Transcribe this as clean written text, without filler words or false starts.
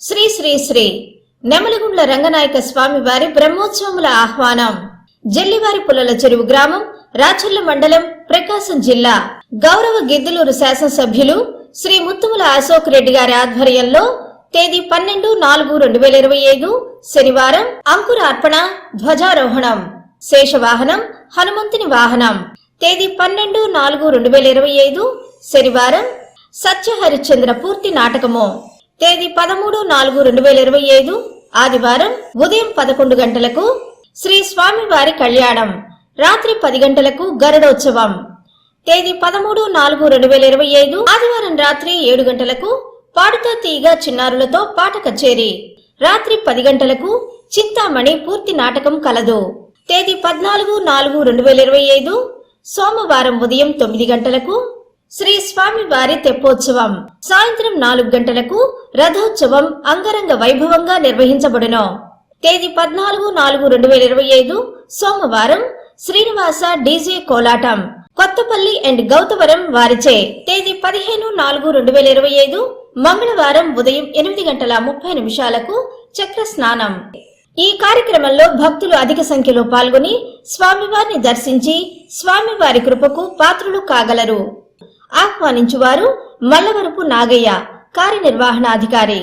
శ్రీ శ్రీ శ్రీ నెమలిగుండ్ల రంగనాయక స్వామి వారి బ్రహ్మోత్సవముల ఆహ్వానం. జల్లివారి పుల్లల చెరువు గ్రామం, రాచర్ల మండలం, ప్రకాశం జిల్లా. గౌరవ గిద్దలూరు శాసనసభ్యులు శ్రీ ముత్తుముల అశోక్ రెడ్డి గారి ఆధ్వర్యంలో తేదీ 12/4/2025 శనివారం అంకురార్పణ, ధ్వజారోహణం, శేషవాహనం, హనుమంతుని వాహనం. తేదీ 12/4/2025 శనివారం సత్యహరిశ్చంద్ర పూర్తి నాటకము. తేదీ 13/4/2025 ఆదివారం ఉదయం 11 గంటలకు శ్రీ స్వామివారి కళ్యాణం, రాత్రి 10 గంటలకు గరుడోత్సవం. తేదీ 13/4/2025 ఆదివారం రాత్రి 7 గంటలకు పాడుతా తీగ చిన్నారులతో పాట కచేరీ, రాత్రి 10 గంటలకు చింతామణి పూర్తి నాటకం కలదు. తేదీ 14/4/2025 సోమవారం ఉదయం 9 గంటలకు శ్రీ స్వామి వారి తెప్పోత్సవం, సాయంత్రం 4 గంటలకు రథోత్సవం అంగరంగ వైభవంగా నిర్వహించబడును. తేదీ 14/4/2025 సోమవారం శ్రీనివాస డీజే కోలాటం, కొత్తపల్లి అండ్ గౌతవరం వారిచే. తేదీ 15/4/2025 మంగళవారం ఉదయం 8:30 చక్ర స్నానం. ఈ కార్యక్రమంలో భక్తులు అధిక సంఖ్యలో పాల్గొని స్వామివారిని దర్శించి స్వామివారి కృపకు పాత్రులు కాగలరు. ఆహ్వానించువారు మల్లవరపు నాగయ్య, కార్యనిర్వహణాధికారి.